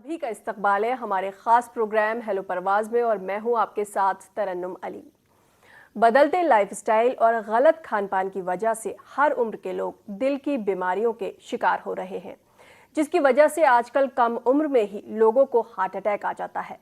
सभी का इस्तकबाल है हमारे खास प्रोग्राम हेलो परवाज में और मैं हूं आपके साथ तरन्नुम अली। बदलते लाइफस्टाइल और गलत खान पान की वजह से हर उम्र के लोग दिल की बीमारियों के शिकार हो रहे हैं, जिसकी वजह से आजकल कम उम्र में ही लोगों को हार्ट अटैक आ जाता है।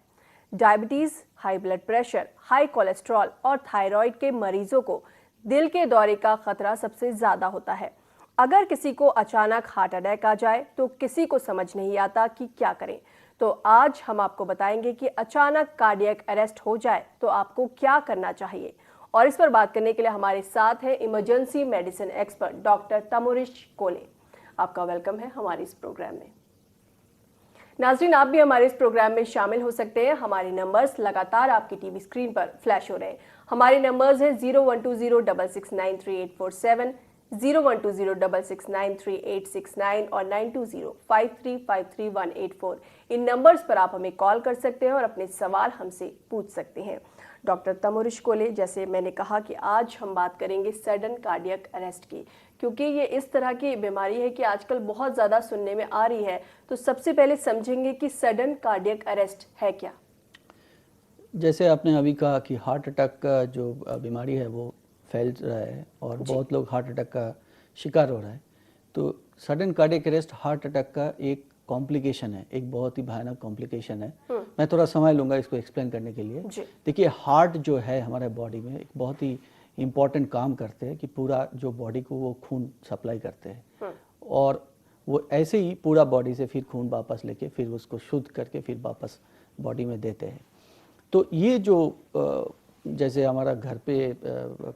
Diabetes, high blood pressure, high cholesterol और थायराइड के मरीजों को दिल के दौरे का खतरा सबसे ज्यादा होता है। अगर किसी को अचानक हार्ट अटैक आ जाए तो किसी को समझ नहीं आता कि क्या करें। तो आज हम आपको बताएंगे कि अचानक कार्डियक अरेस्ट हो जाए तो आपको क्या करना चाहिए। और इस पर बात करने के लिए हमारे साथ हैं इमरजेंसी मेडिसिन एक्सपर्ट डॉक्टर तमुरिश कोले। आपका वेलकम है हमारे इस प्रोग्राम में। नाज़रीन, आप भी हमारे इस प्रोग्राम में शामिल हो सकते हैं। हमारे नंबर्स लगातार आपकी टीवी स्क्रीन पर फ्लैश हो रहे हैं। हमारे नंबर्स हैं 0120669387, 0120669389 और 9205353184। इन नंबर्स पर आप हमें कॉल कर सकते हैं और अपने सवाल हमसे पूछ सकते हैं। डॉक्टर तमुरिश कोले, जैसे मैंने कहा कि आज हम बात करेंगे सडन कार्डियक अरेस्ट की, क्योंकि ये इस तरह की बीमारी है कि आजकल बहुत ज़्यादा सुनने में आ रही है। तो सबसे पहले समझेंगे कि सडन कार्डियक अरेस्ट है क्या। जैसे आपने अभी कहा कि हार्ट अटैक का जो बीमारी है वो फैल रहा है और बहुत लोग हार्ट अटैक का शिकार हो रहा है। तो sudden cardiac arrest heart attack का एक कॉम्प्लिकेशन है, एक बहुत ही भयानक कॉम्प्लिकेशन है। मैं थोड़ा समय लूँगा इसको एक्सप्लेन करने के लिए। देखिए, हार्ट जो है हमारे बॉडी में एक बहुत ही इम्पॉर्टेंट काम करते हैं कि पूरा जो बॉडी को वो खून सप्लाई करते हैं और वो ऐसे ही पूरा बॉडी से फिर खून वापस लेके फिर उसको शुद्ध करके फिर वापस बॉडी में देते हैं। तो ये जो जैसे हमारा घर पे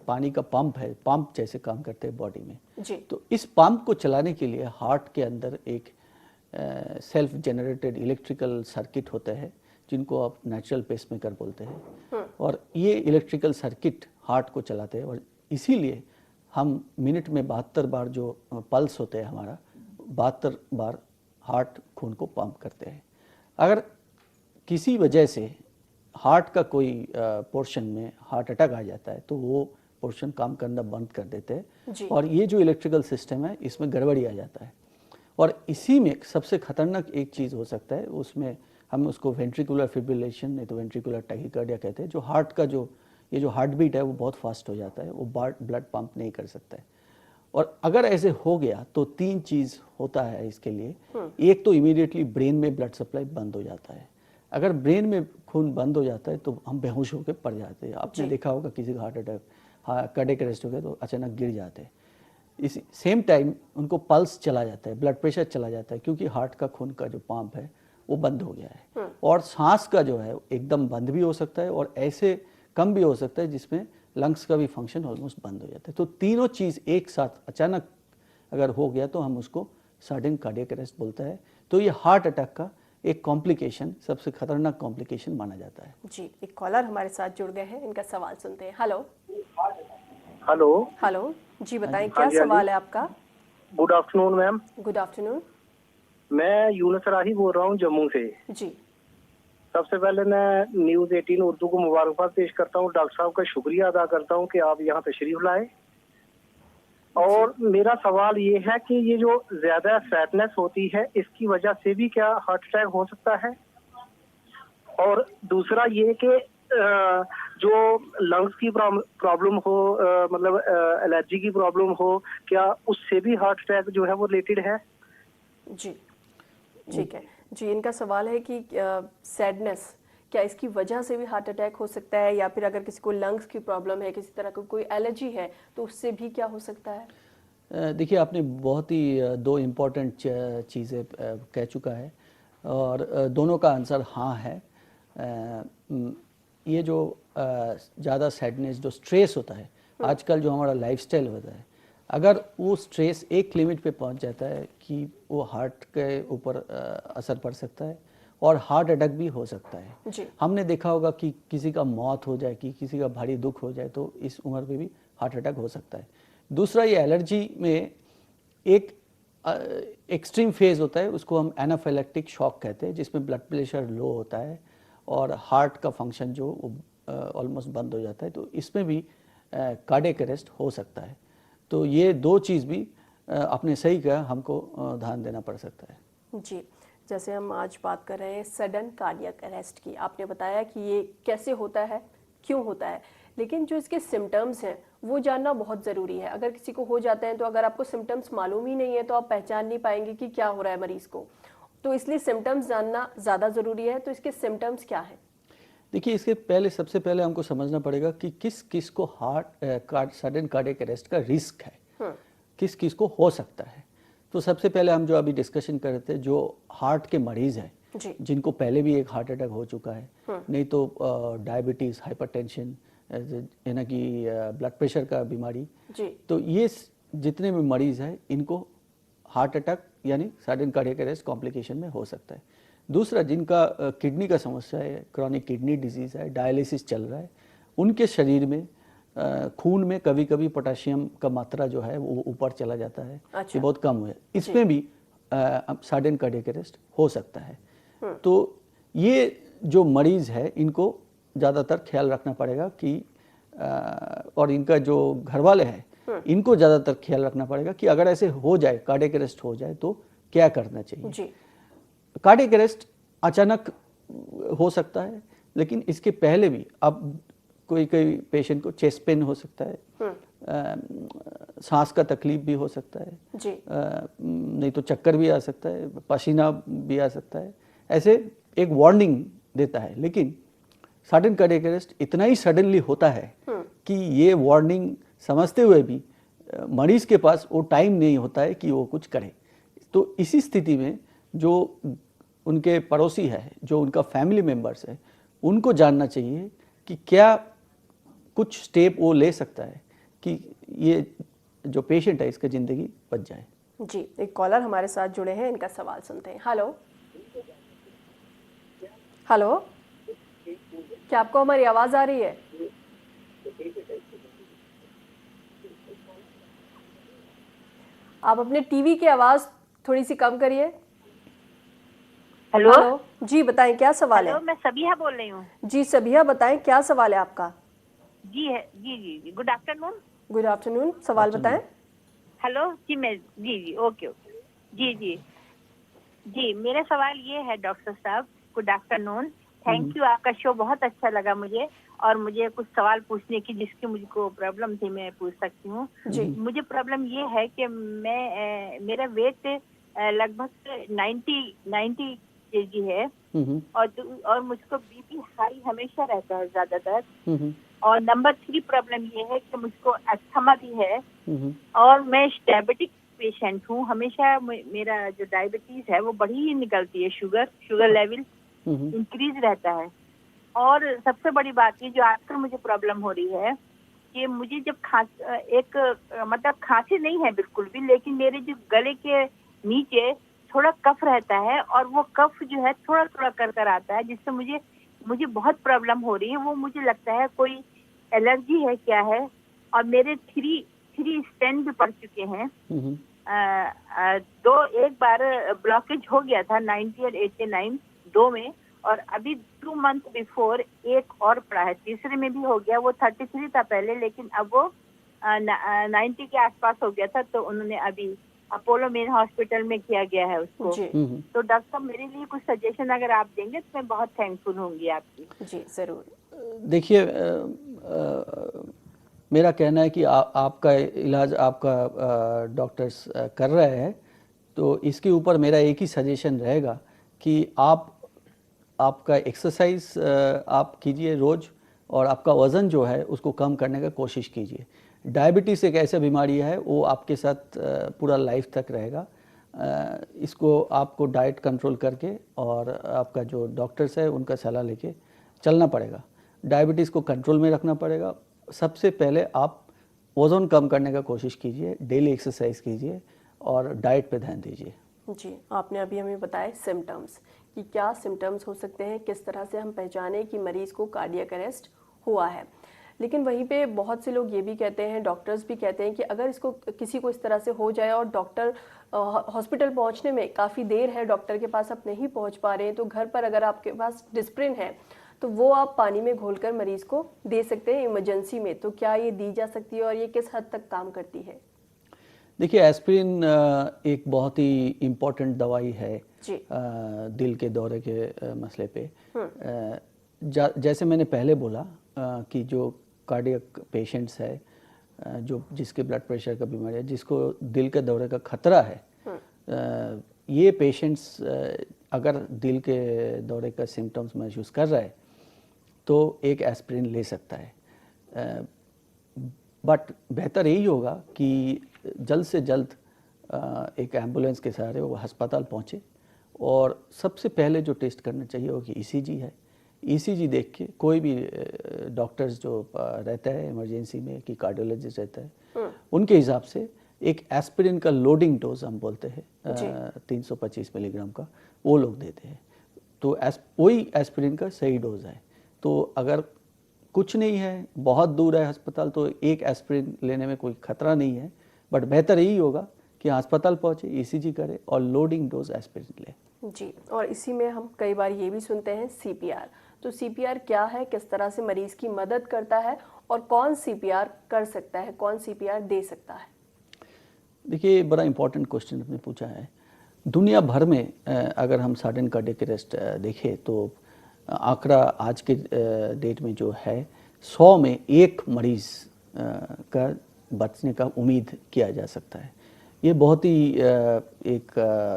पानी का पंप है, पंप जैसे काम करते हैं बॉडी में जी। तो इस पंप को चलाने के लिए हार्ट के अंदर एक सेल्फ जनरेटेड इलेक्ट्रिकल सर्किट होता है जिनको आप नेचुरल पेसमेकर बोलते हैं। और ये इलेक्ट्रिकल सर्किट हार्ट को चलाते हैं और इसीलिए हम मिनट में 72 बार जो पल्स होते हैं हमारा 72 बार हार्ट खून को पंप करते हैं। अगर किसी वजह से हार्ट का कोई पोर्शन में हार्ट अटैक आ जाता है तो वो पोर्शन काम करना बंद कर देते हैं और ये जो इलेक्ट्रिकल सिस्टम है इसमें गड़बड़ी आ जाता है। और इसी में सबसे खतरनाक एक चीज़ हो सकता है, उसमें हम उसको वेंट्रिकुलर फिब्रिलेशन नहीं तो वेंट्रिकुलर टैकीकार्डिया कहते हैं। जो हार्ट का जो ये जो हार्ट बीट है वो बहुत फास्ट हो जाता है, वो ब्लड पंप नहीं कर सकता है। और अगर ऐसे हो गया तो 3 चीज़ होता है इसके लिए। एक तो इमीडिएटली ब्रेन में ब्लड सप्लाई बंद हो जाता है। अगर ब्रेन में खून बंद हो जाता है तो हम बेहोश होकर पड़ जाते हैं। आपने देखा होगा किसी का हार्ट अटैक कार्डियक अरेस्ट हो गया तो अचानक गिर जाते हैं। इसी सेम टाइम उनको पल्स चला जाता है, ब्लड प्रेशर चला जाता है, क्योंकि हार्ट का खून का जो पंप है वो बंद हो गया है। और सांस का जो है एकदम बंद भी हो सकता है और ऐसे कम भी हो सकता है जिसमें लंग्स का भी फंक्शन ऑलमोस्ट बंद हो जाता है। तो तीनों चीज़ एक साथ अचानक अगर हो गया तो हम उसको सडन कार्डियक अरेस्ट बोलते हैं। तो ये हार्ट अटैक का एक कॉम्प्लिकेशन, सबसे खतरनाक कॉम्प्लिकेशन माना जाता है। जी, एक कॉलर हमारे साथ जुड़ गए हैं, इनका सवाल सुनते हैं। हेलो हेलो हेलो जी, बताएं क्या सवाल है आपका। Good afternoon ma'am. Good afternoon. मैं यूनुस राही बोल रहा हूँ जम्मू से जी। सबसे पहले मैं न्यूज़ 18 उर्दू को मुबारकबाद पेश करता हूँ। डॉक्टर साहब का शुक्रिया अदा करता हूँ कि आप यहाँ तशरीफ लाए। और मेरा सवाल ये है कि ये जो ज्यादा फैटनेस होती है इसकी वजह से भी क्या हार्ट अटैक हो सकता है? और दूसरा ये कि जो लंग्स की प्रॉब्लम हो, मतलब एलर्जी की प्रॉब्लम हो, क्या उससे भी हार्ट अटैक जो है वो रिलेटेड है? जी, ठीक है जी। इनका सवाल है कि सैडनेस क्या इसकी वजह से भी हार्ट अटैक हो सकता है, या फिर अगर किसी को लंग्स की प्रॉब्लम है, किसी तरह की कोई एलर्जी है तो उससे भी क्या हो सकता है। देखिए, आपने बहुत ही 2 इम्पॉर्टेंट चीज़ें कह चुका है और दोनों का आंसर हाँ है। ये जो ज़्यादा सैडनेस, जो स्ट्रेस होता है आजकल, जो हमारा लाइफस्टाइल होता है, अगर वो स्ट्रेस एक लिमिट पे पहुंच जाता है कि वो हार्ट के ऊपर असर पड़ सकता है और हार्ट अटैक भी हो सकता है जी। हमने देखा होगा कि किसी का मौत हो जाए, कि किसी का भारी दुख हो जाए तो इस उम्र में भी हार्ट अटैक हो सकता है। दूसरा, ये एलर्जी में एक एक्सट्रीम फेज होता है, उसको हम एनाफिलेक्टिक शॉक कहते हैं, जिसमें ब्लड प्रेशर लो होता है और हार्ट का फंक्शन जो ऑलमोस्ट बंद हो जाता है। तो इसमें भी कार्डियक अरेस्ट हो सकता है। तो ये 2 चीज़ भी आपने सही कहा, हमको ध्यान देना पड़ सकता है। जी, जैसे हम आज बात कर रहे हैं सडन कार्डियक अरेस्ट की, आपने बताया कि ये कैसे होता है, क्यों होता है, लेकिन जो इसके सिम्टम्स हैं वो जानना बहुत ज़रूरी है। अगर किसी को हो जाते हैं तो अगर आपको सिम्टम्स मालूम ही नहीं है तो आप पहचान नहीं पाएंगे कि क्या हो रहा है मरीज़ को, तो इसलिए सिम्टम्स जानना ज़्यादा ज़रूरी है। तो इसके सिम्टम्स क्या हैं? देखिए, इसके पहले सबसे पहले हमको समझना पड़ेगा कि किस किस को सडन कार्डियक अरेस्ट का रिस्क है, किस किस को हो सकता है। तो सबसे पहले हम जो अभी डिस्कशन कर रहे थे, जो हार्ट के मरीज़ हैं, जिनको पहले भी एक हार्ट अटैक हो चुका है, नहीं तो डायबिटीज़, हाइपरटेंशन, यानी कि ब्लड प्रेशर का बीमारी, तो ये जितने भी मरीज़ हैं इनको हार्ट अटैक यानी सडन कार्डियक अरेस्ट कॉम्प्लिकेशन में हो सकता है। दूसरा, जिनका किडनी का समस्या है, क्रॉनिक किडनी डिजीज़ है, डायलिसिस चल रहा है, उनके शरीर में खून में कभी कभी पोटेशियम का मात्रा जो है वो ऊपर चला जाता है, ये बहुत कम है, इसमें भी सडन कार्डियक अरेस्ट हो सकता है। तो ये जो मरीज़ है इनको ज़्यादातर ख्याल रखना पड़ेगा कि और इनका जो घर वाले हैं इनको ज़्यादातर ख्याल रखना पड़ेगा कि अगर ऐसे हो जाए, कार्डियक अरेस्ट हो जाए, तो क्या करना चाहिए। कार्डियक अरेस्ट अचानक हो सकता है, लेकिन इसके पहले भी अब कोई पेशेंट को चेस्ट पेन हो सकता है, सांस का तकलीफ भी हो सकता है, नहीं तो चक्कर भी आ सकता है, पसीना भी आ सकता है, ऐसे एक वार्निंग देता है। लेकिन सडन कार्डियक अरेस्ट इतना ही सडनली होता है कि ये वार्निंग समझते हुए भी मरीज के पास वो टाइम नहीं होता है कि वो कुछ करे। तो इसी स्थिति में जो उनके पड़ोसी है, जो उनका फैमिली मेंबर्स है, उनको जानना चाहिए कि क्या कुछ स्टेप वो ले सकता है कि ये जो पेशेंट है इसका ज़िंदगी बच जाए। जी, एक कॉलर हमारे साथ जुड़े हैं, इनका सवाल सुनते हैं। हेलो हेलो, क्या आपको हमारी आवाज़ आ रही है? आप अपने टीवी की आवाज़ थोड़ी सी कम करिए। हेलो, जी बताएं, क्या सवाल है? मैं सबिहा बोल रही हूँ। जी सबिहा, बताएं क्या सवाल है आपका? जी, गुड आफ्टरनून। गुड आफ्टरनून, सवाल बताएं। हेलो जी, मैं जी ओके जी, मेरा सवाल ये है डॉक्टर साहब, गुड आफ्टरनून, थैंक यू, आपका शो बहुत अच्छा लगा मुझे, और मुझे कुछ सवाल पूछने की जिसकी मुझको प्रॉब्लम थी, मैं पूछ सकती हूँ। मुझे प्रॉब्लम ये है कि मेरा वेट लगभग 90 केजी है, और मुझको बीपी हाई हमेशा रहता है ज्यादातर, और नंबर 3 प्रॉब्लम ये है कि मुझको अस्थमा भी है, और मैं डायबिटिक पेशेंट हूँ। हमेशा मेरा जो डायबिटीज है वो बढ़ी ही निकलती है, शुगर लेवल इंक्रीज रहता है। और सबसे बड़ी बात ये जो आजकल मुझे प्रॉब्लम हो रही है कि मुझे जब मतलब खांसी नहीं है बिल्कुल भी, लेकिन मेरे जो गले के नीचे थोड़ा कफ रहता है, और वो कफ जो है थोड़ा थोड़ा कर आता है, जिससे मुझे बहुत प्रॉब्लम हो रही है। वो मुझे लगता है कोई एलर्जी है क्या है, और मेरे 3 स्टेंट भी पड़ चुके हैं। एक बार ब्लॉकेज हो गया था 90 और 89 दो में, और अभी 2 मंथ बिफोर एक और पड़ा है, तीसरे में भी हो गया। वो 33 था पहले, लेकिन अब वो 90 के आसपास हो गया था, तो उन्होंने अभी अपोलो मेन हॉस्पिटल में किया गया है उसको। तो डॉक्टर साहब, मेरे लिए कुछ सजेशन अगर आप देंगे तो मैं बहुत थैंकफुल होंगी आपकी। जी जरूर। देखिए, मेरा कहना है कि आपका इलाज आपका डॉक्टर्स कर रहे हैं, तो इसके ऊपर मेरा एक ही सजेशन रहेगा कि आपका एक्सरसाइज आप कीजिए रोज़, और आपका वज़न जो है उसको कम करने का कोशिश कीजिए। डायबिटीज़ एक ऐसा बीमारी है, वो आपके साथ पूरा लाइफ तक रहेगा। इसको आपको डाइट कंट्रोल करके और आपका जो डॉक्टर्स है उनका सलाह लेके चलना पड़ेगा। डायबिटीज़ को कंट्रोल में रखना पड़ेगा। सबसे पहले आप वज़न कम करने का कोशिश कीजिए, डेली एक्सरसाइज कीजिए और डाइट पे ध्यान दीजिए। जी, आपने अभी हमें बताया सिम्टम्स कि क्या सिम्टम्स हो सकते हैं, किस तरह से हम पहचानें कि मरीज़ को कार्डियक अरेस्ट हुआ है। लेकिन वहीं पे बहुत से लोग ये भी कहते हैं, डॉक्टर्स भी कहते हैं कि अगर इसको किसी को इस तरह से हो जाए और डॉक्टर हॉस्पिटल पहुंचने में काफ़ी देर है, डॉक्टर के पास आप नहीं पहुंच पा रहे हैं, तो घर पर अगर आपके पास डिस्प्रिन है तो वो आप पानी में घोलकर मरीज़ को दे सकते हैं इमरजेंसी में। तो क्या ये दी जा सकती है और ये किस हद तक काम करती है? देखिए एस्पिरिन एक बहुत ही इम्पोर्टेंट दवाई है जी। दिल के दौरे के मसले पे। जैसे मैंने पहले बोला कि जो कार्डियक पेशेंट्स है, जो जिसके ब्लड प्रेशर का बीमारी है, जिसको दिल के दौरे का खतरा है, ये पेशेंट्स अगर दिल के दौरे का सिम्टम्स महसूस कर रहा है तो एक एस्पिरिन ले सकता है। बट बेहतर यही होगा कि जल्द से जल्द एक एम्बुलेंस के सहारे वो अस्पताल पहुँचे और सबसे पहले जो टेस्ट करना चाहिए वो कि ईसीजी है। ईसीजी देख के कोई भी डॉक्टर्स जो रहता है इमरजेंसी में कि कार्डियोलॉजिस्ट रहता है, उनके हिसाब से एक एस्पिरिन का लोडिंग डोज हम बोलते हैं 325 मिलीग्राम का, वो लोग देते हैं। तो वही एस्पिरिन का सही डोज है। तो अगर कुछ नहीं है, बहुत दूर है अस्पताल, तो एक एस्पिरिन लेने में कोई खतरा नहीं है। बट बेहतर यही होगा कि अस्पताल पहुँचे, ईसीजी करे और लोडिंग डोज एस्पिरिन ले। जी, और इसी में हम कई बार ये भी सुनते हैं सीपीआर। तो सीपीआर क्या है, किस तरह से मरीज की मदद करता है और कौन सीपीआर कर सकता है, कौन सीपीआर दे सकता है? देखिए बड़ा इम्पोर्टेंट क्वेश्चन आपने पूछा है। दुनिया भर में अगर हम सडन कार्डियक अरेस्ट देखें तो आंकड़ा आज के डेट में जो है 100 में 1 मरीज का बचने का उम्मीद किया जा सकता है। ये बहुत ही एक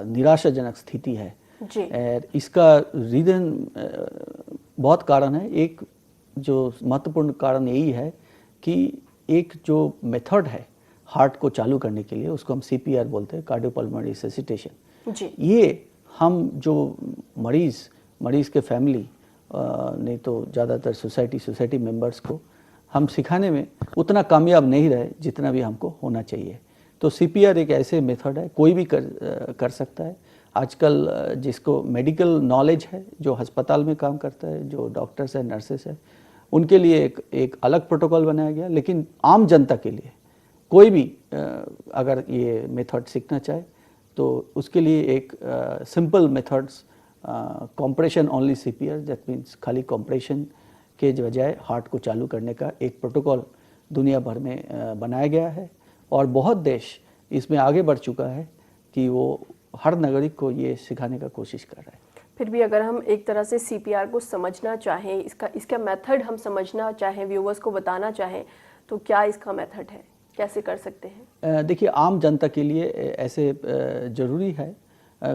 निराशाजनक स्थिति है। जी। और इसका रीज़न बहुत कारण है। एक जो महत्वपूर्ण कारण यही है कि एक जो मेथड है हार्ट को चालू करने के लिए, उसको हम सीपीआर बोलते हैं, कार्डियोपल्मोनरी रिससिटेशन। जी। ये हम जो मरीज़ के फैमिली नहीं तो ज़्यादातर सोसाइटी मेंबर्स को हम सिखाने में उतना कामयाब नहीं रहे जितना भी हमको होना चाहिए। तो सीपीआर एक ऐसे मेथड है, कोई भी कर सकता है। आजकल जिसको मेडिकल नॉलेज है, जो अस्पताल में काम करता है, जो डॉक्टर्स है, नर्सेस है, उनके लिए एक अलग प्रोटोकॉल बनाया गया। लेकिन आम जनता के लिए कोई भी अगर ये मेथड सीखना चाहे तो उसके लिए एक simple methods, compression only CPR, that means खाली कॉम्प्रेशन के बजाय हार्ट को चालू करने का एक प्रोटोकॉल दुनिया भर में बनाया गया है। और बहुत देश इसमें आगे बढ़ चुका है कि वो हर नागरिक को ये सिखाने का कोशिश कर रहा है। फिर भी अगर हम एक तरह से सीपीआर को समझना चाहें, इसका मेथड हम समझना चाहें, व्यूवर्स को बताना चाहें, तो क्या इसका मेथड है, कैसे कर सकते हैं? देखिए आम जनता के लिए ऐसे ज़रूरी है,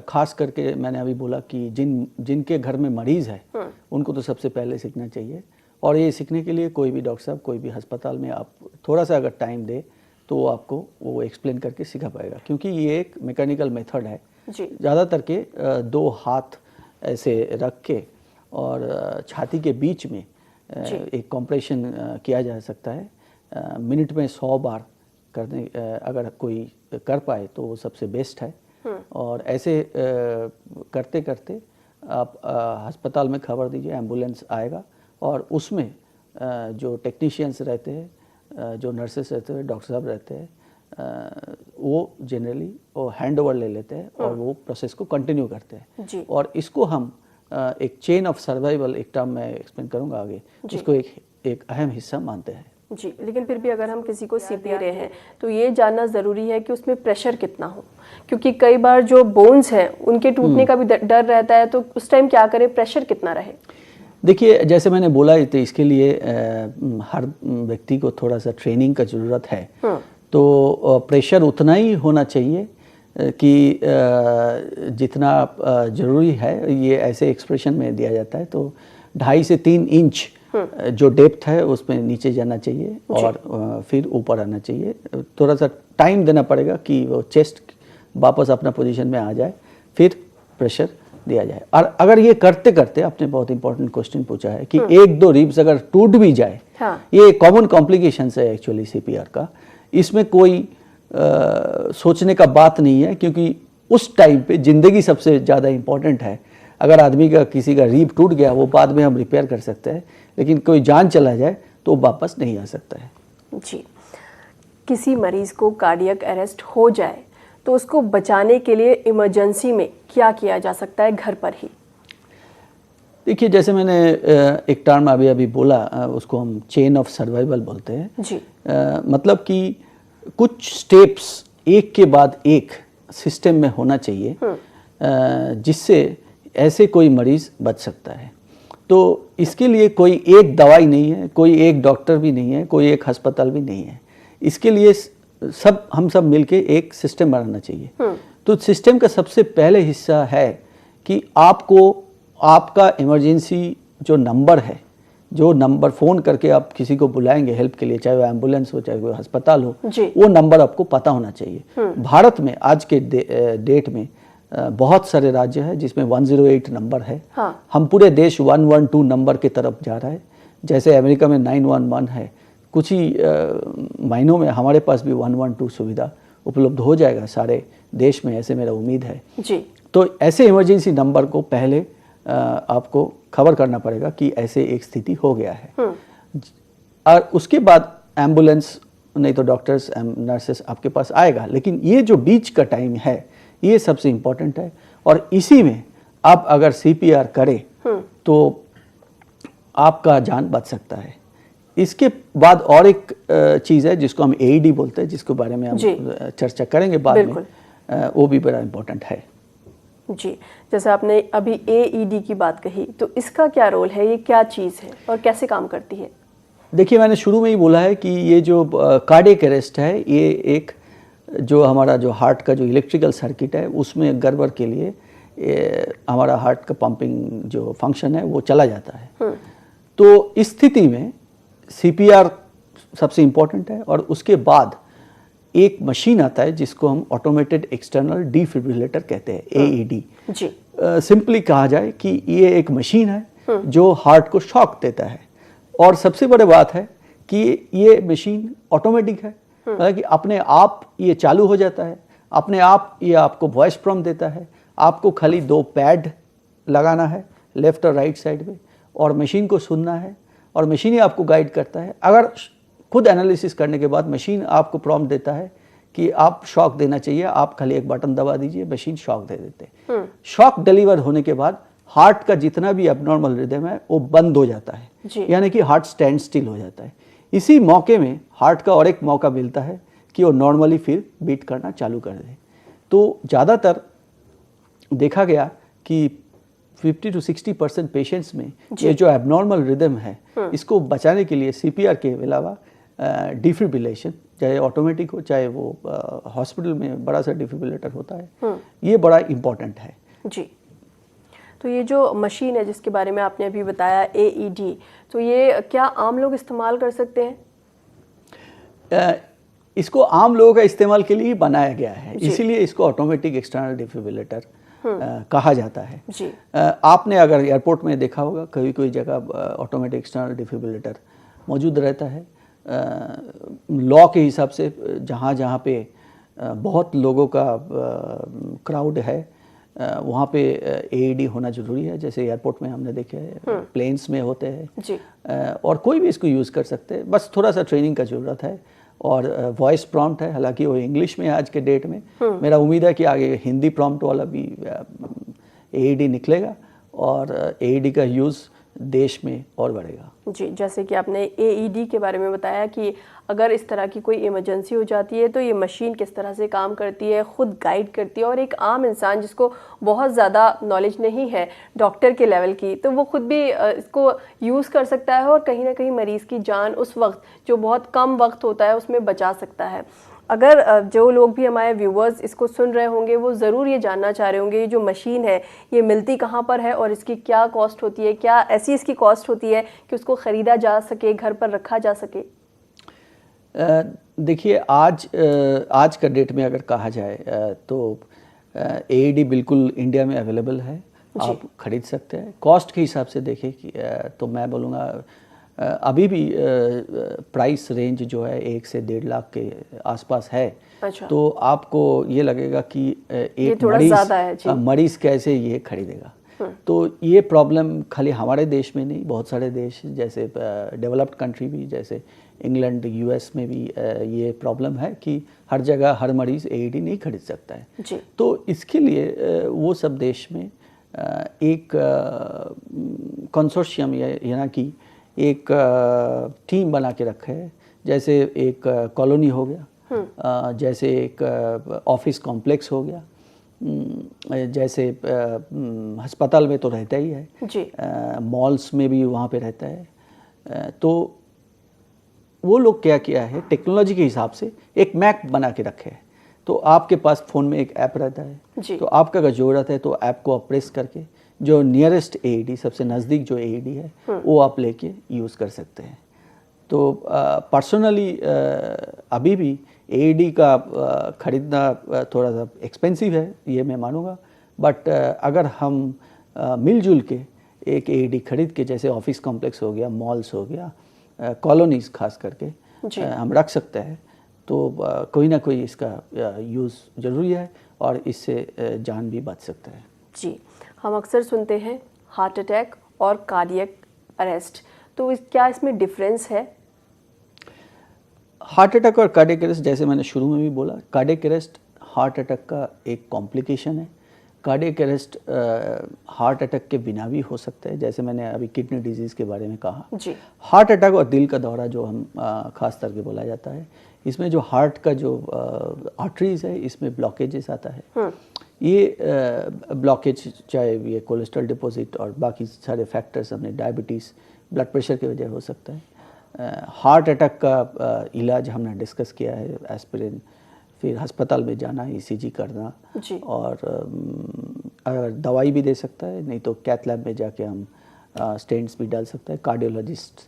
खास करके मैंने अभी बोला कि जिनके घर में मरीज़ है उनको तो सबसे पहले सीखना चाहिए। और ये सीखने के लिए कोई भी डॉक्टर साहब, कोई भी अस्पताल में आप थोड़ा सा अगर टाइम दे तो आपको वो एक्सप्लेन करके सिखा पाएगा, क्योंकि ये एक मैकेनिकल मेथड है। ज़्यादातर के 2 हाथ ऐसे रख के और छाती के बीच में एक कॉम्प्रेशन किया जा सकता है। मिनट में 100 बार करने अगर कोई कर पाए तो वो सबसे बेस्ट है। और ऐसे करते करते आप अस्पताल में खबर दीजिए, एम्बुलेंस आएगा और उसमें जो टेक्नीशियंस रहते हैं, जो नर्सेस रहते हैं, डॉक्टर साहब रहते हैं, वो जनरली वो हैंड ओवर ले लेते हैं और वो प्रोसेस को कंटिन्यू करते हैं। और इसको हम एक चेन ऑफ सर्वाइवल, एक टर्म मैं एक्सप्लेन करूंगा आगे, इसको एक अहम हिस्सा मानते हैं। जी, लेकिन फिर भी अगर हम किसी को सीपीआर दे रहे हैं तो ये जानना ज़रूरी है कि उसमें प्रेशर कितना हो, क्योंकि कई बार जो बोन्स हैं उनके टूटने का भी डर रहता है। तो उस टाइम क्या करें, प्रेशर कितना रहे? देखिए जैसे मैंने बोला, तो इसके लिए हर व्यक्ति को थोड़ा सा ट्रेनिंग का ज़रूरत है। तो प्रेशर उतना ही होना चाहिए कि जितना ज़रूरी है। ये ऐसे एक्सप्रेशन में दिया जाता है, तो 2.5 से 3 इंच जो डेप्थ है उसमें नीचे जाना चाहिए और फिर ऊपर आना चाहिए। थोड़ा सा टाइम देना पड़ेगा कि वो चेस्ट वापस अपना पोजीशन में आ जाए, फिर प्रेशर दिया जाए। और अगर ये करते करते, आपने बहुत इंपॉर्टेंट क्वेश्चन पूछा है कि 1-2 रिब्स अगर टूट भी जाए, ये कॉमन कॉम्प्लिकेशंस है एक्चुअली सीपीआर का। इसमें कोई सोचने का बात नहीं है, क्योंकि उस टाइम पे ज़िंदगी सबसे ज़्यादा इम्पोर्टेंट है। अगर आदमी का किसी का रीब टूट गया, वो बाद में हम रिपेयर कर सकते हैं, लेकिन कोई जान चला जाए तो वापस नहीं आ सकता है। जी, किसी मरीज को कार्डियक अरेस्ट हो जाए तो उसको बचाने के लिए इमरजेंसी में क्या किया जा सकता है घर पर ही? देखिए जैसे मैंने एक टर्म अभी बोला, उसको हम चेन ऑफ सर्वाइवल बोलते हैं। जी। मतलब कि कुछ स्टेप्स एक के बाद एक सिस्टम में होना चाहिए, जिससे ऐसे कोई मरीज़ बच सकता है। तो इसके लिए कोई एक दवाई नहीं है, कोई एक डॉक्टर भी नहीं है, कोई एक अस्पताल भी नहीं है। इसके लिए हम सब मिलके एक सिस्टम बनाना चाहिए। तो सिस्टम का सबसे पहले हिस्सा है कि आपको आपका इमरजेंसी जो नंबर है, जो नंबर फ़ोन करके आप किसी को बुलाएंगे हेल्प के लिए, चाहे वो एम्बुलेंस हो, चाहे वो अस्पताल हो, वो नंबर आपको पता होना चाहिए। भारत में आज के डेट में बहुत सारे राज्य हैं जिसमें 108 नंबर है। हाँ। हम पूरे देश 112 नंबर की तरफ जा रहा है। जैसे अमेरिका में 911 है, कुछ ही महीनों में हमारे पास भी 112 सुविधा उपलब्ध हो जाएगा सारे देश में, ऐसे मेरा उम्मीद है जी। तो ऐसे इमरजेंसी नंबर को पहले आपको खबर करना पड़ेगा कि ऐसे एक स्थिति हो गया है, और उसके बाद एम्बुलेंस नहीं तो डॉक्टर्स नर्सेस आपके पास आएगा। लेकिन ये जो बीच का टाइम है ये सबसे इम्पोर्टेंट है, और इसी में आप अगर CPR करें तो आपका जान बच सकता है। इसके बाद और एक चीज़ है जिसको हम AED बोलते हैं, जिसके बारे में हम चर्चा करेंगे बाद में, वो भी बड़ा इम्पोर्टेंट है जी। जैसे आपने अभी AED की बात कही, तो इसका क्या रोल है, ये क्या चीज़ है और कैसे काम करती है? देखिए, मैंने शुरू में ही बोला है कि ये जो कार्डियक अरेस्ट है, ये एक जो हमारा जो हार्ट का जो इलेक्ट्रिकल सर्किट है उसमें गड़बड़ के लिए हमारा हार्ट का पंपिंग जो फंक्शन है वो चला जाता है। तो इस स्थिति में CPR सबसे इम्पोर्टेंट है, और उसके बाद एक मशीन आता है जिसको हम ऑटोमेटेड एक्सटर्नल डिफिब्रिलेटर कहते हैं, AED जी। सिंपली कहा जाए कि ये एक मशीन है जो हार्ट को शॉक देता है। और सबसे बड़ी बात है कि ये मशीन ऑटोमेटिक है, मतलब कि अपने आप ये चालू हो जाता है, अपने आप ये आपको वॉइस प्रॉम्प्ट देता है। आपको खाली 2 पैड लगाना है लेफ्ट और राइट साइड में, और मशीन को सुनना है, और मशीन ही आपको गाइड करता है। अगर खुद एनालिसिस करने के बाद मशीन आपको प्रॉम्प्ट देता है कि आप शॉक देना चाहिए, आप खाली एक बटन दबा दीजिए, मशीन शॉक दे देते हैं। शॉक डिलीवर होने के बाद हार्ट का जितना भी एबनॉर्मल रिदम है वो बंद हो जाता है, यानी कि हार्ट स्टैंड स्टिल हो जाता है। इसी मौके में हार्ट का और एक मौका मिलता है कि वो नॉर्मली फिर बीट करना चालू कर दे। तो ज़्यादातर देखा गया कि 50 to 60% पेशेंट्स में ये जो एबनॉर्मल रिदम है, इसको बचाने के लिए CPR के अलावा डिफिब्रिलेशन, चाहे ऑटोमेटिक हो चाहे वो हॉस्पिटल में बड़ा सा डिफिब्रिलेटर होता है, ये बड़ा इम्पोर्टेंट है जी। तो ये जो मशीन है जिसके बारे में आपने अभी बताया AED, तो ये क्या आम लोग इस्तेमाल कर सकते हैं? इसको आम लोगों का इस्तेमाल के लिए बनाया गया है, इसीलिए इसको ऑटोमेटिक एक्सटर्नल डिफिब्रिलेटर कहा जाता है जी। आपने अगर एयरपोर्ट में देखा होगा, कोई जगह ऑटोमेटिक एक्सटर्नल डिफिब्रिलेटर मौजूद रहता है। लॉ के हिसाब से जहाँ पे बहुत लोगों का क्राउड है वहाँ पे AED होना ज़रूरी है। जैसे एयरपोर्ट में हमने देखे हैं, प्लेन्स में होते हैं, और कोई भी इसको यूज़ कर सकते हैं, बस थोड़ा सा ट्रेनिंग का ज़रूरत है। और वॉइस प्रॉम्प्ट है, हालांकि वो इंग्लिश में है आज के डेट में। मेरा उम्मीद है कि आगे हिंदी प्रॉम्प्ट वाला भी AED निकलेगा, और AED का यूज़ देश में और बढ़ेगा जी। जैसे कि आपने AED के बारे में बताया कि अगर इस तरह की कोई इमरजेंसी हो जाती है तो ये मशीन किस तरह से काम करती है, खुद गाइड करती है, और एक आम इंसान जिसको बहुत ज़्यादा नॉलेज नहीं है डॉक्टर के लेवल की, तो वो खुद भी इसको यूज़ कर सकता है, और कहीं ना कहीं मरीज़ की जान उस वक्त जो बहुत कम वक्त होता है उसमें बचा सकता है। अगर जो लोग भी हमारे व्यूवर्स इसको सुन रहे होंगे वो ज़रूर ये जानना चाह रहे होंगे, ये जो मशीन है ये मिलती कहाँ पर है और इसकी क्या कॉस्ट होती है, क्या ऐसी इसकी कॉस्ट होती है कि उसको ख़रीदा जा सके, घर पर रखा जा सके? देखिए, आज का डेट में अगर कहा जाए तो AED बिल्कुल इंडिया में अवेलेबल है, आप खरीद सकते हैं। कॉस्ट के हिसाब से देखें तो मैं बोलूँगा अभी भी प्राइस रेंज जो है 1 से 1.5 लाख के आसपास है। अच्छा। तो आपको ये लगेगा कि एक मरीज़ कैसे ये खरीदेगा। तो ये प्रॉब्लम खाली हमारे देश में नहीं, बहुत सारे देश जैसे डेवलप्ड कंट्री भी, जैसे इंग्लैंड, US में भी ये प्रॉब्लम है कि हर जगह हर मरीज़ AED नहीं खरीद सकता है जी। तो इसके लिए वो सब देश में एक कंसोर्शियम यानी कि एक टीम बना के रखे है। जैसे एक कॉलोनी हो गया, जैसे एक ऑफिस कॉम्प्लेक्स हो गया, जैसे अस्पताल में तो रहता ही है जी, मॉल्स में भी वहाँ पे रहता है। तो वो लोग क्या किया है, टेक्नोलॉजी के हिसाब से एक मैप बना के रखे है। तो आपके पास फ़ोन में एक ऐप रहता है, जी। तो आपका अगर ज़रूरत है तो ऐप को आप प्रेस करके जो नियरेस्ट एईडी, सबसे नज़दीक जो एईडी है वो आप लेके यूज़ कर सकते हैं। तो पर्सनली अभी भी एईडी का ख़रीदना थोड़ा सा एक्सपेंसिव है, ये मैं मानूंगा, बट अगर हम मिलजुल के एक एईडी खरीद के, जैसे ऑफिस कॉम्प्लेक्स हो गया, मॉल्स हो गया, कॉलोनीज़ खास करके हम रख सकते हैं, तो कोई ना कोई इसका यूज़ ज़रूरी है और इससे जान भी बच सकता है। जी, हम अक्सर सुनते हैं हार्ट अटैक और कार्डियक अरेस्ट, तो क्या इसमें डिफरेंस है? हार्ट अटैक और कार्डियक अरेस्ट, जैसे मैंने शुरू में भी बोला, कार्डियक अरेस्ट हार्ट अटैक का एक कॉम्प्लिकेशन है। कार्डियक अरेस्ट हार्ट अटैक के बिना भी हो सकता है, जैसे मैंने अभी किडनी डिजीज़ के बारे में कहा। जी, हार्ट अटैक और दिल का दौरा जो हम खास करके बोला जाता है, इसमें जो हार्ट का जो आर्टरीज है, इसमें ब्लॉकेजेस आता है। ये ब्लॉकेज चाहे ये कोलेस्ट्रॉल डिपॉजिट और बाकी सारे फैक्टर्स, हमने डायबिटीज़, ब्लड प्रेशर की वजह हो सकता है। हार्ट अटैक का इलाज हमने डिस्कस किया है, एस्पिरिन, फिर अस्पताल में जाना, ईसीजी करना, और अगर दवाई भी दे सकता है, नहीं तो कैथ लैब में जाके हम स्टेंट्स भी डाल सकते हैं। कार्डियोलॉजिस्ट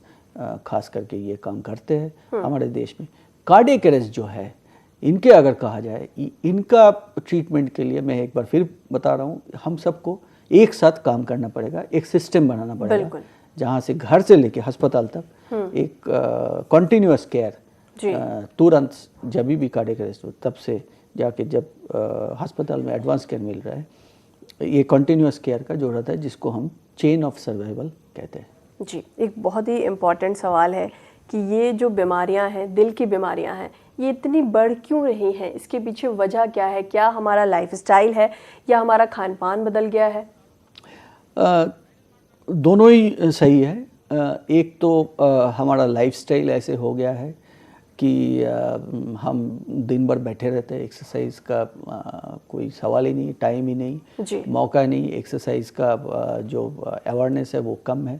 खास करके ये काम करते हैं हमारे देश में। कार्डियक अरेस्ट जो है, इनके अगर कहा जाए, इनका ट्रीटमेंट के लिए मैं एक बार फिर बता रहा हूँ, हम सबको एक साथ काम करना पड़ेगा, एक सिस्टम बनाना पड़ेगा, जहाँ से घर से लेके अस्पताल तक एक कंटिन्यूअस केयर, तुरंत जब भी कार्डियक अरेस्ट हो तब से जाके जब अस्पताल में एडवांस केयर मिल रहा है, ये कंटिन्यूअस केयर का जरूरत है, जिसको हम चेन ऑफ सर्वाइवल कहते हैं। जी, एक बहुत ही इम्पॉर्टेंट सवाल है कि ये जो बीमारियां हैं, दिल की बीमारियां हैं, ये इतनी बढ़ क्यों रही हैं? इसके पीछे वजह क्या है? क्या हमारा लाइफस्टाइल है या हमारा खान पान बदल गया है? दोनों ही सही है। एक तो हमारा लाइफस्टाइल ऐसे हो गया है कि हम दिन भर बैठे रहते हैं, एक्सरसाइज का कोई सवाल ही नहीं, टाइम ही नहीं, मौका नहीं, एक्सरसाइज का जो अवेयरनेस है वो कम है।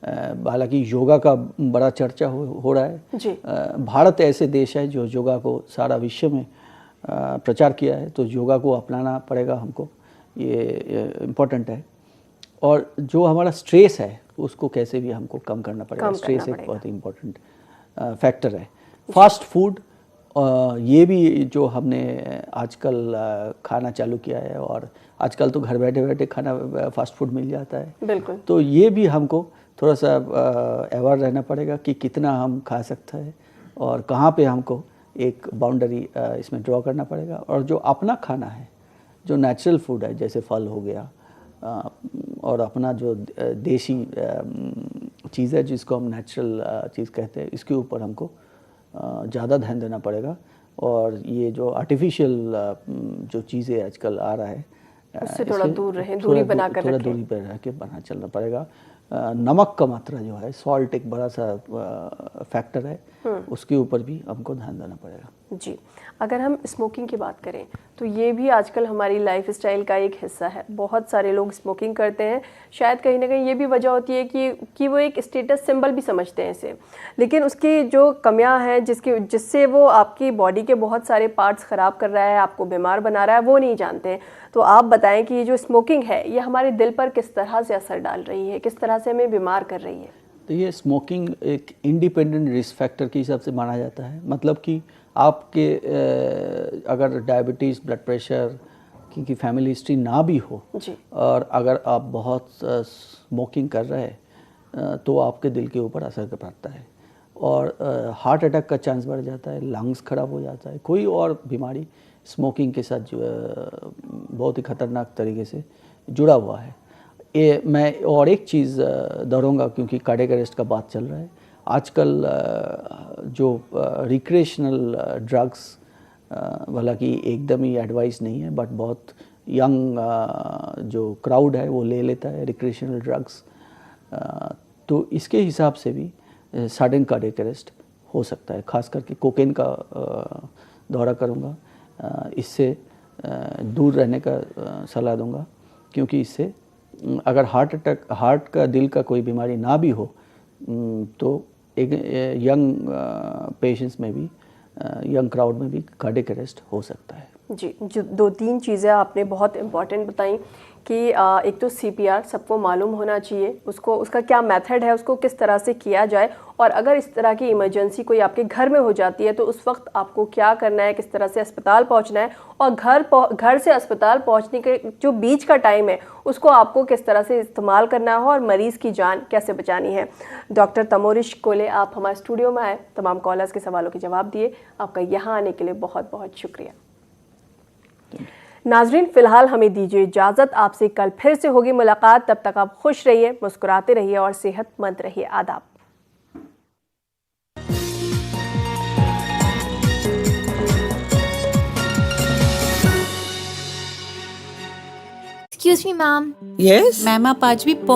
हालांकि योगा का बड़ा चर्चा हो रहा है। भारत ऐसे देश है जो योगा को सारा विश्व में प्रचार किया है, तो योगा को अपनाना पड़ेगा हमको, ये इम्पोर्टेंट है। और जो हमारा स्ट्रेस है उसको कैसे भी हमको कम करना पड़ेगा, स्ट्रेस एक बहुत इम्पोर्टेंट फैक्टर है। फास्ट फूड, ये भी जो हमने आजकल खाना चालू किया है, और आजकल तो घर बैठे बैठे खाना फास्ट फूड मिल जाता है, बिल्कुल। तो ये भी हमको थोड़ा सा अवेयर रहना पड़ेगा कि कितना हम खा सकते हैं और कहाँ पे हमको एक बाउंड्री इसमें ड्रॉ करना पड़ेगा। और जो अपना खाना है, जो नेचुरल फूड है, जैसे फल हो गया, और अपना जो देसी चीज़ है जिसको हम नेचुरल चीज़ कहते हैं, इसके ऊपर हमको ज़्यादा ध्यान देना पड़ेगा। और ये जो आर्टिफिशियल जो चीज़ें आजकल आ रहा है, उससे थोड़ा दूर रहें, दूरी बना कर थोड़ा दूरी पर रह के बना चलना पड़ेगा। नमक का मात्रा जो है, सॉल्ट एक बड़ा सा फैक्टर है, उसके ऊपर भी हमको ध्यान देना पड़ेगा। जी, अगर हम स्मोकिंग की बात करें तो ये भी आजकल हमारी लाइफस्टाइल का एक हिस्सा है। बहुत सारे लोग स्मोकिंग करते हैं, शायद कहीं ना कहीं ये भी वजह होती है कि वो एक स्टेटस सिंबल भी समझते हैं इसे, लेकिन उसकी जो कमियां हैं जिससे वो आपकी बॉडी के बहुत सारे पार्ट्स ख़राब कर रहा है, आपको बीमार बना रहा है, वो नहीं जानते हैं। तो आप बताएं कि ये जो स्मोकिंग है ये हमारे दिल पर किस तरह से असर डाल रही है, किस तरह से हमें बीमार कर रही है? तो ये स्मोकिंग एक इंडिपेंडेंट रिस्क फैक्टर के हिसाब से माना जाता है। मतलब कि आपके अगर डायबिटीज़, ब्लड प्रेशर की फैमिली हिस्ट्री ना भी हो, और अगर आप बहुत स्मोकिंग कर रहे हैं, तो आपके दिल के ऊपर असर पड़ता है और हार्ट अटैक का चांस बढ़ जाता है, लंग्स खराब हो जाता है। कोई और बीमारी स्मोकिंग के साथ जो बहुत ही खतरनाक तरीके से जुड़ा हुआ है। ये मैं और एक चीज़ दोहराऊंगा, क्योंकि कार्डियक अरेस्ट का बात चल रहा है आजकल, जो रिक्रिएशनल ड्रग्स, वाला कि एकदम ही एडवाइस नहीं है, बट बहुत यंग जो क्राउड है वो ले लेता है रिक्रिएशनल ड्रग्स, तो इसके हिसाब से भी सडन कार्डियक अरेस्ट हो सकता है। खास करके कोकेन का दौरा करूँगा, इससे दूर रहने का सलाह दूंगा, क्योंकि इससे अगर हार्ट का दिल का कोई बीमारी ना भी हो तो एक यंग पेशेंट्स में भी, यंग क्राउड में भी कार्डियक अरेस्ट हो सकता है। जी, जो 2-3 चीज़ें आपने बहुत इम्पॉर्टेंट बताई कि एक तो CPR सबको मालूम होना चाहिए, उसका क्या मेथड है, उसको किस तरह से किया जाए, और अगर इस तरह की इमरजेंसी कोई आपके घर में हो जाती है तो उस वक्त आपको क्या करना है, किस तरह से अस्पताल पहुंचना है, और घर से अस्पताल पहुंचने के जो बीच का टाइम है उसको आपको किस तरह से इस्तेमाल करना है और मरीज़ की जान कैसे बचानी है। डॉक्टर तमोरिश कोले, आप हमारे स्टूडियो में आए, तमाम कॉलर्स के सवालों के जवाब दिए, आपका यहाँ आने के लिए बहुत बहुत शुक्रिया। नाजरीन, फिलहाल हमें दीजिए इजाज़त, आपसे कल फिर से होगी मुलाकात। तब तक आप खुश रहिए, मुस्कुराते रहिए और सेहतमंद रहिए। आदाब। Excuse me, ma'am. Yes? Ma'am, आप आज भी